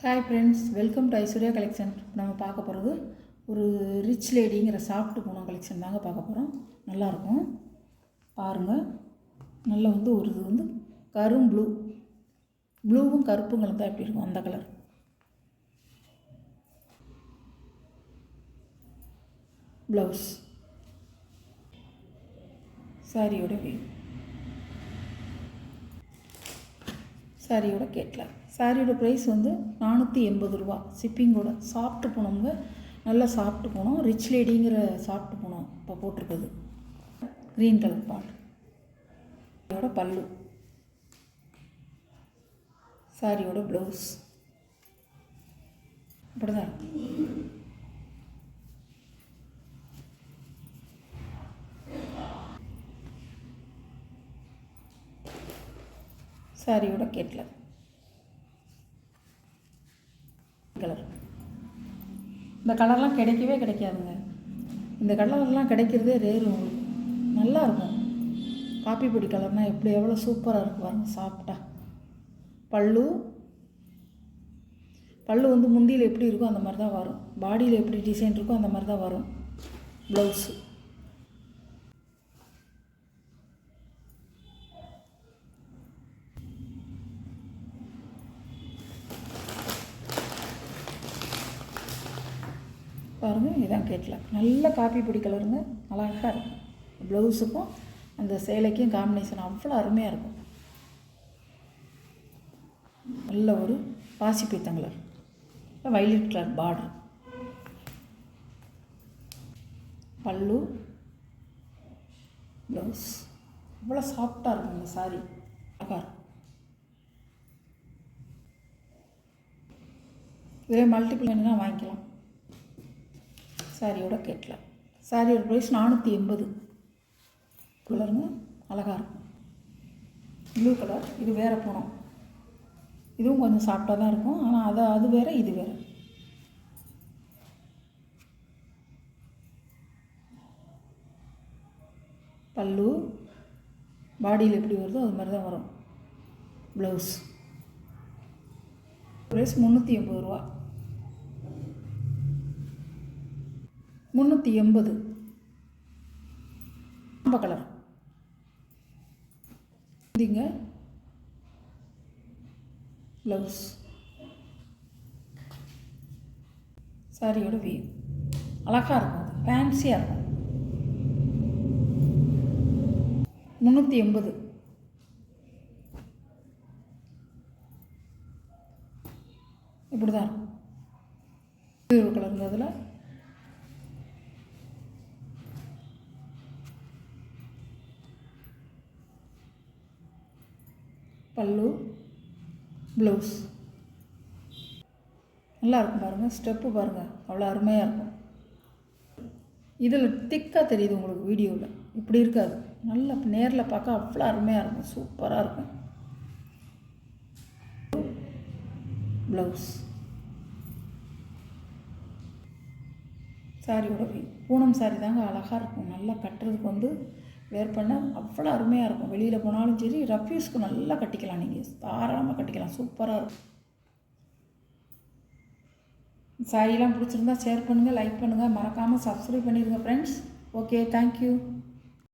Hi friends, welcome to Aishwarya collection. நம்ம பார்க்க போகிறது ஒரு ரிச் லேடிங்கிற சாஃப்ட் பூனம் கலெக்ஷன் தாங்க பார்க்க போகிறோம். நல்லாயிருக்கும் பாருங்கள். நல்லா ஒரு இது கரும் ப்ளூவும் கருப்பும் கலந்தால் எப்படி இருக்கும் அந்த கலர். ப்ளவுஸ் சாரியோட சாரியோட கேட்கலாம். சாரியோட ப்ரைஸ் 480 ரூபா. ஷிப்பிங்கோட. சாஃப்ட் பூனம்ங்க, நல்லா சாஃப்ட் பூனம். ரிச் லேடிங்கிற சாஃப்ட் பூனம் இப்போ போட்டிருக்குது. க்ரீன் கலர் பாட். இதோட பல்லு. சாரியோட ப்ளவுஸ் இப்படி தான் இருக்கும். சாரியோட கேட்கலாம். கலர். இந்த கலர்லாம் கிடைக்கவே கிடைக்காதுங்க. இந்த கலர்லாம் கிடைக்கிறதே ரேரு. உங்களுக்கு நல்லாயிருக்கும். காப்பி பொடி கலர்னால் எப்படி எவ்வளோ சூப்பராக இருக்கும் பாருங்க. சாஃப்டாக பல்லு முந்தியில் எப்படி இருக்கோ அந்த மாதிரி தான் வரும். பாடியில் எப்படி டிசைன் இருக்கோ அந்த மாதிரி தான் வரும். ப்ளவுஸு பாருங்கள். இதான் கேட்கலாம். நல்ல காப்பி பொடி கலருங்க. அழகாக இருக்கும். ப்ளவுஸுக்கும் அந்த சேலைக்கும் காம்பினேஷன் அவ்வளோ அருமையாக இருக்கும். நல்ல ஒரு பாசி பீத்தங்கலர், வைலட் கலர் பார்டர். பல்லு, ப்ளவுஸ் அவ்வளோ சாஃப்டாக இருக்கும். இந்த சாரி அழகாக இருக்கும். இதே மல்டிபிள் வேணுன்னா வாங்கிக்கலாம். சாரியோட கேட்கலாம். சாரியோட ப்ரைஸ் 480. கலருங்க, அழகாக இருக்கும். Blue colour. இது வேறு பூனம். இதுவும் கொஞ்சம் சாஃப்டாக தான் இருக்கும். ஆனால் அது வேறு, இது வேறு. பல்லு பாடியில் எப்படி வருதோ அது மாதிரி தான் வரும். ப்ளவுஸ் ப்ரைஸ் 380 ரூபா. 380. ஆம்ப கலர். இதுங்க ப்ளவுஸ். சாரியோட வியூ அழகாக இருக்கும். அது ஃபேன்சியாக இருக்கும். 380. இப்படி தான் இருக்கும். இது ஒரு கலருங்க. அதில் பல்லு, ப்ளவுஸ் நல்லா இருக்கும். பாருங்கள். ஸ்டெப்பு பாருங்கள், அவ்வளோ அருமையாக இருக்கும். இதில் திக்காக தெரியுது உங்களுக்கு வீடியோவில். இப்படி இருக்காது. நல்லா நேரில் பார்க்க அவ்வளோ அருமையாக இருக்கும். சூப்பராக இருக்கும். ப்ளவுஸ் சாரியோட பூனம் சாரி தாங்க அழகாக இருக்கும். நல்லா கட்டுறதுக்கு வேர் பண்ண அவ்வளோ அருமையாக இருக்கும். வெளியில் போனாலும் சரி, ரஃப்யூஸ்க்கு நல்லா கட்டிக்கலாம். நீங்கள் தாராளமாக கட்டிக்கலாம். சூப்பராக இருக்கும். சாரியெல்லாம் பிடிச்சிருந்தா ஷேர் பண்ணுங்கள், லைக் பண்ணுங்கள், மறக்காமல் சப்ஸ்கிரைப் பண்ணிடுங்க ஃப்ரெண்ட்ஸ். Okay, thank you.